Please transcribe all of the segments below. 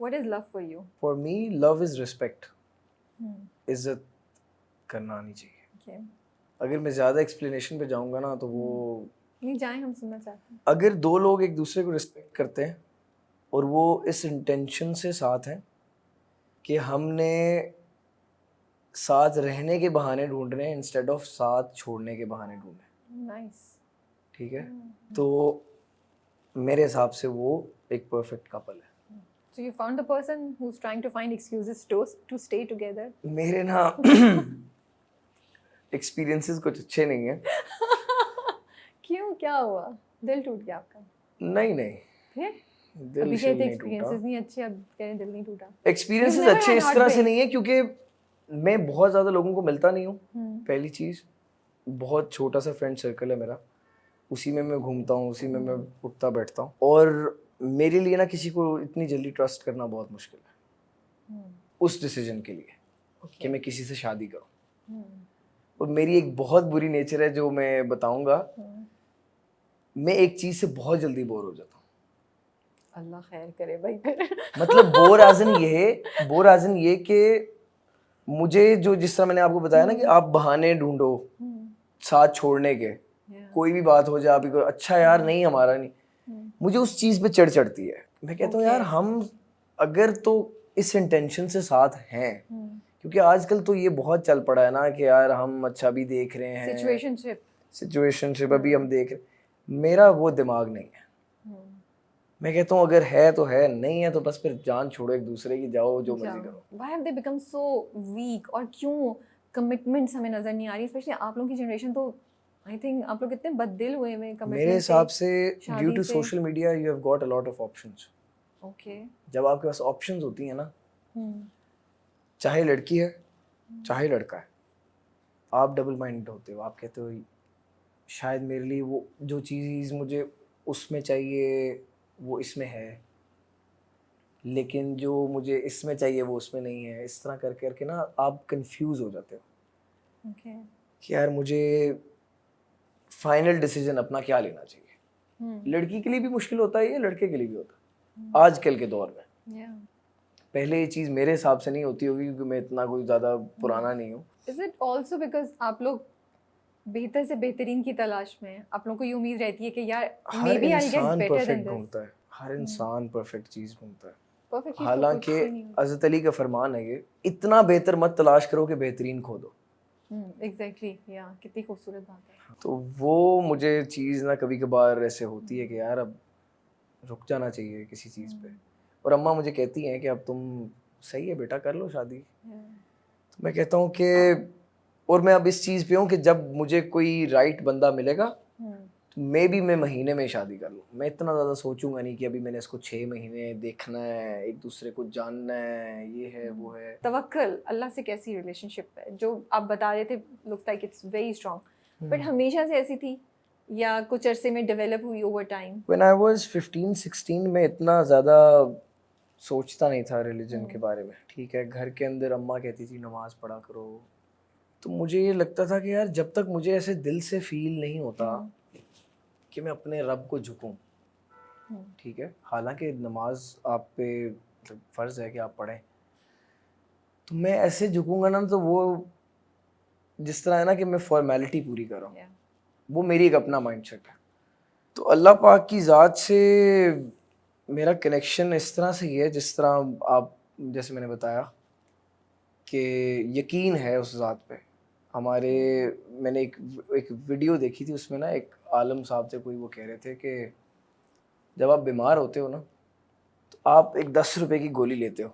What is love for you? For me, love is respect. Hmm. इज्जत करना आनी चाहिए. Okay. अगर मैं ज़्यादा एक्सप्लेनेशन पे जाऊंगा ना तो वो नहीं जाएं, हम सुनना चाहते हैं. अगर दो लोग एक दूसरे को रिस्पेक्ट करते हैं और वो इस इंटेंशन से साथ हैं कि हमने साथ रहने के बहाने ढूंढ रहे हैं इंस्टेड ऑफ साथ छोड़ने के बहाने ढूंढ रहे हैं, Nice. ठीक है, तो मेरे हिसाब से वो एक परफेक्ट कपल है. So you found the person who's trying to find excuses to stay together. मेरे ना एक्सपीरियंसेस कुछ अच्छे नहीं है. क्यों, क्या हुआ? दिल टूट गया आपका? नहीं फिर दिल अभी शिल कहते नहीं एक्सपीरियंसेस टूटा. नहीं अच्छे, अब कह रहे दिल नहीं टूटा. एक्सपीरियंसेस You've never अच्छे had इस तरह से heartbreak? नहीं है क्योंकि मैं बहुत ज़्यादा लोगों को मिलता नहीं हूँ. पहली चीज़, बहुत छोटा सा फ्रेंड सर्कल है मेरा, उसी में मैं घूमता हूँ, उसी में मैं उठता बैठता हूँ. और मेरे लिए ना किसी को इतनी जल्दी ट्रस्ट करना बहुत मुश्किल है उस डिसीजन के लिए कि मैं किसी से शादी करूँ. और मेरी एक बहुत बुरी नेचर है जो मैं बताऊंगा. मैं एक चीज़ से बहुत जल्दी बोर हो जाता हूँ. अल्लाह खैर करे भाई. फिर मतलब बोर आजन ये कि मुझे जो जिस तरह मैंने आपको बताया ना कि आप बहाने ढूंढो साथ छोड़ने के, कोई भी बात हो जाए आप को अच्छा यार नहीं हमारा नहीं, मुझे उस चीज़ पे चिढ़ चढ़ती है. मैं कहता हूँ यार हम अगर तो इस इंटेंशन से साथ हैं, क्योंकि आजकल तो ये बहुत चल पड़ा है ना कि यार हम अच्छा भी देख रहे हैं, सिचुएशनशिप अभी हम देख रहे, मेरा वो दिमाग नहीं है. मैं कहता हूँ अगर है तो है, नहीं है तो बस फिर जान छोड़ो एक दूसरे की, जाओ जो मर्जी करो. Why have they become so weak? और क्यों कमिटमेंट्स हमें नजर नहीं आ रही, स्पेशली आप लोगों की जनरेशन तो आई थिंक आप लोग कितने बददिल हुए हैं कमिटमेंट. मेरे हिसाब से due to social media you have got a lot of options. Okay. जब आपके पास ऑप्शंस होती हैं ना, चाहे लड़की है चाहे लड़का है, आप डबल माइंडेड होते हो. आप कहते हो शायद मेरे लिए वो जो चीज़ मुझे उसमें चाहिए वो इसमें है, लेकिन जो मुझे इसमें चाहिए वो उसमें नहीं है. इस तरह कर करके ना आप कंफ्यूज हो जाते हो कि यार मुझे फाइनल डिसीजन अपना क्या लेना चाहिए. लड़की के लिए भी मुश्किल होता है ये, लड़के के लिए भी होता है आजकल के दौर में. पहले ये चीज़ मेरे हिसाब से नहीं होती होगी क्योंकि मैं इतना कोई ज़्यादा पुराना नहीं हूँ. इज इट ऑल्सो बिकॉज आप लोग बेहतर से बेहतरीन की तलाश में, आप लोगों को ये उम्मीद रहती है कि यार maybe I get better than this. हर इंसान परफेक्ट चीज़ ढूंढता है. परफेक्ट. हालांकि हज़रत अली का फरमान है ये, इतना बेहतर मत तलाश करो कि बेहतरीन खो दो. एग्जैक्टली. या कितनी खूबसूरत बात है. तो वो मुझे चीज़ ना कभी कभार ऐसे होती है कि यार अब रुक जाना चाहिए किसी चीज़ पे. और अम्मा मुझे कहती हैं कि अब तुम सही है बेटा, कर लो शादी. तो मैं कहता हूँ कि, और मैं अब इस चीज़ पे हूँ कि जब मुझे कोई राइट बंदा मिलेगा तो मे बी मैं महीने में शादी कर लूँ. मैं इतना ज़्यादा सोचूंगा नहीं कि अभी मैंने इसको 6 महीने देखना है, एक दूसरे को जानना है, ये है वो है. तवक्कुल अल्लाह से कैसी रिलेशनशिप है जो आप बता रहे थे, looks like it's very strong, but हमेशा से ऐसी थी या कुछ अरसे में डेवलप हुई over time? When I was 15-16 में इतना ज़्यादा सोचता नहीं था रिलीजन के बारे में. ठीक है, घर के अंदर अम्मा कहती थी नमाज पढ़ा करो, तो मुझे ये लगता था कि यार जब तक मुझे ऐसे दिल से फील नहीं होता कि मैं अपने रब को झुकूं, ठीक है, हालांकि नमाज आप पे मतलब फ़र्ज़ है कि आप पढ़ें, तो मैं ऐसे झुकूंगा ना तो वो जिस तरह है ना कि मैं फॉर्मेलिटी पूरी कर रहा हूँ, वो मेरी एक अपना माइंडसेट है. तो अल्लाह पाक की ज़ात से मेरा कनेक्शन इस तरह से ही है जिस तरह आप जैसे मैंने बताया कि यकीन है उस ज़ात पे हमारे. मैंने एक वीडियो देखी थी, उसमें ना एक आलम साहब थे कोई, वो कह रहे थे कि जब आप बीमार होते हो ना तो आप एक 10 रुपए की गोली लेते हो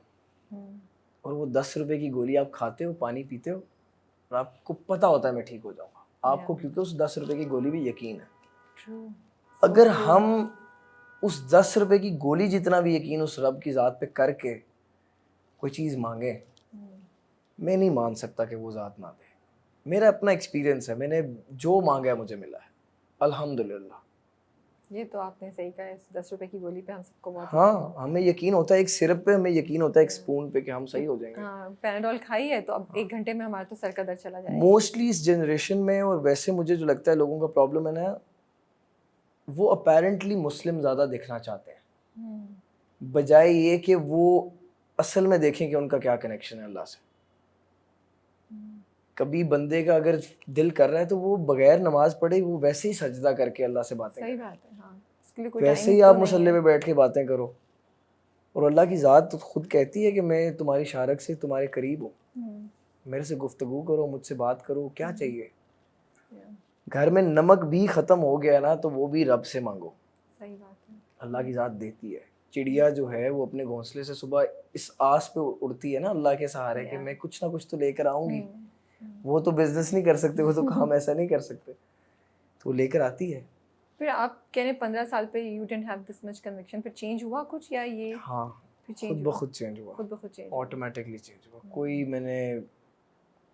और वो 10 रुपए की गोली आप खाते हो, पानी पीते हो और आपको पता होता है मैं ठीक हो जाऊँगा आपको, क्योंकि उस 10 रुपए की गोली भी यकीन है. अगर हम उस 10 रुपए की गोली जितना भी यकीन उस रब की ज़ात पे करके कोई चीज़ मांगे, मैं नहीं मान सकता कि वो ज़ात ना दे. मेरा अपना एक्सपीरियंस है, मैंने जो मांगा है मुझे मिला है अल्हम्दुलिल्लाह. ये तो आपने सही कहा है, 10 रुपए की गोली पे हम सबको बहुत हाँ, हमें यकीन होता है, एक सिरप पे हमें यकीन होता है, एक स्पून पे कि हम सही हो जाएंगे. हाँ, पैराडोल खाई है तो अब 1 घंटे में हमारा तो सर का दर्द चला जाएगा. मोस्टली इस जनरेशन में, और वैसे मुझे जो लगता है लोगों का प्रॉब्लम है ना, वो अपेरेंटली मुस्लिम ज़्यादा दिखना चाहते हैं बजाय ये कि वो असल में देखें कि उनका क्या कनेक्शन है अल्लाह से। कभी बंदे का अगर दिल कर रहा है तो वो बगैर नमाज पढ़े वो वैसे ही सजदा करके अल्लाह से बातें सही करे। बात है, हाँ, इसके लिए कोई वैसे टाइम ही तो आप नहीं मुसल्ले है। पे बैठ के बातें करो। और अल्लाह की ज़ात तो खुद कहती है कि मैं तुम्हारी शारक से तुम्हारे करीब हूँ, मेरे से गुफ्तगू करो, मुझसे बात करो, क्या चाहिए। Yeah, घर में नमक भी ख़त्म हो गया ना तो वो भी रब से मांगो, सही बात है। अल्लाह की ज़ात देती है। चिड़िया जो है वो अपने घोंसले से सुबह इस आस पे उड़ती है ना अल्लाह के सहारे कि मैं कुछ ना कुछ तो लेकर आऊंगी। वो तो बिजनेस नहीं कर सकते, वो तो काम ऐसा नहीं कर सकते, तो वो लेकर आती है। फिर आप कह रहे 15 साल पे you didn't have this much conviction, फिर चेंज हुआ कुछ या ये हाँ, फिर खुद चेंज ब हुआ? खुद चेंज हुआ, खुद ब खुद चेंज ऑटोमेटिकली चेंज हुआ। कोई मैंने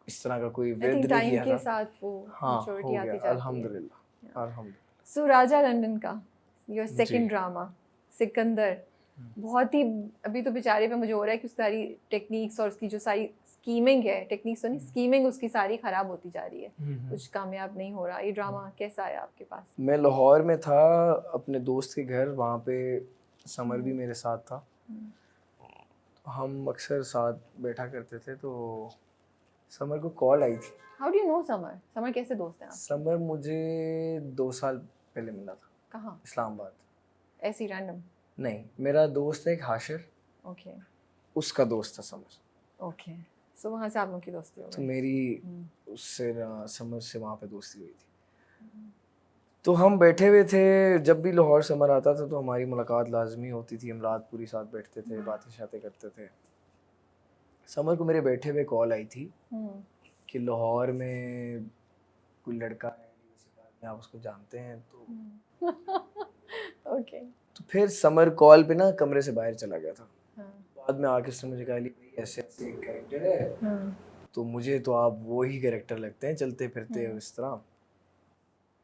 इस तरह का कोई आई विद थिंक नहीं टाइम किया के था। साथ वो हाँ, हो मैच्योरिटी आती गया जाती है। अल्हम्दुलिल्लाह, अल्हम्दुलिल्लाह। सो राजा लंदन का योर जी। सेकंड ड्रामा सिकंदर, बहुत ही अभी तो बेचारे पे मुझे हो रहा है कि उसकी सारी टेक्निक्स और उसकी जो सारी स्कीमिंग है, टेक्निक्स तो नहीं स्कीमिंग उसकी सारी खराब होती जा रही है, कुछ कामयाब नहीं हो रहा। ये ड्रामा कैसा आया आपके पास? मैं लाहौर में था अपने दोस्त के घर, वहाँ पे समर भी मेरे साथ था। हम अक्सर साथ बैठा करते थे, तो समर को कॉल आई थी। How do you know summer? Summer कैसे दोस्त हैं आप? समर मुझे 2 साल पहले मिला था कहाँ? इस्लामाबाद। ऐसी रैंडम? नहीं, मेरा दोस्त है एक हाशिर, ओके उसका दोस्त था समर। ओके, सो वहाँ से आप लोगों की दोस्ती हो तो गई। मेरी उससे समर से वहाँ पे दोस्ती हुई थी। तो हम बैठे हुए थे, जब भी लाहौर समर आता था तो हमारी मुलाकात लाजमी होती थी, हम रात पूरी साथ बैठते थे, बातें शातें करते थे। समर को मेरे बैठे हुए कॉल आई थी कि लाहौर में कोई लड़का है, आप उसको जानते हैं? तो ओके तो फिर समर कॉल पे ना कमरे से बाहर चला गया था। हाँ बाद में आके उसने मुझे कहा भाई ऐसे ऐसे एक कैरेक्टर है, तो मुझे तो आप वो ही कैरेक्टर लगते हैं चलते फिरते और इस तरह,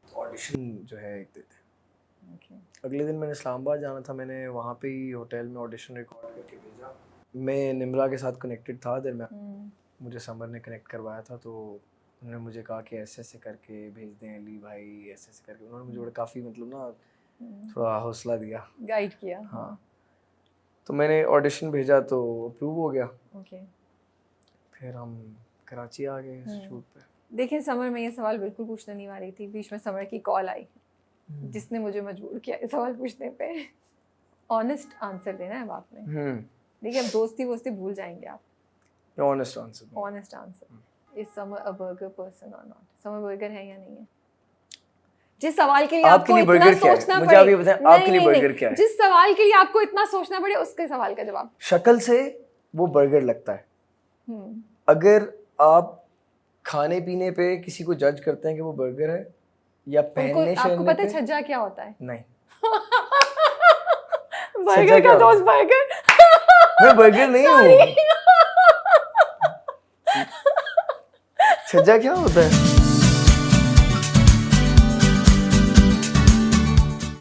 ऑडिशन जो है एक देते हैं। ओके अगले दिन मैंने इस्लामाबाद जाना था, मैंने वहाँ पे ही होटल में ऑडिशन रिकॉर्ड करके भेजा। मैं निम्रा के साथ कनेक्टेड था देर में, मुझे समर ने कनेक्ट करवाया था, तो उन्होंने मुझे कहा कि ऐसे ऐसे करके भेज दें अली भाई, ऐसे ऐसे करके उन्होंने मुझे काफ़ी मतलब ना थोड़ा हौसला दिया, गाइड किया। हाँ। तो मैंने ऑडिशन भेजा तो अप्रूव हो गया। ओके फिर हम कराची आ गए शूट पे। देखिए समर, मैं ये सवाल बिल्कुल पूछने नहीं वाली थी, बीच में समर की कॉल आई जिसने मुझे मजबूर किया ये सवाल पूछने पे। ऑनेस्ट आंसर देना है आपने। देखिए अब दोस्ती वोस्ती भूल जाएंगे आप। Honest answer. Honest answer, is summer a burger person और नॉट? समर बर्गर है या नहीं है? जिस सवाल के लिए आपको इतना सोचना पड़े, मुझे आप ये बताएं, आपके लिए बर्गर क्या है? जिस सवाल के लिए आपको इतना सोचना पड़े उसके सवाल का जवाब। शक्ल से वो बर्गर लगता है। अगर आप खाने पीने पे किसी को जज करते हैं कि वो बर्गर है, या पहनने आपको पता है छज्जा क्या होता है? नहीं। बर्गर का दोस्त बर्गर। मैं बर्गर नहीं हूँ। छज्जा क्या होता है?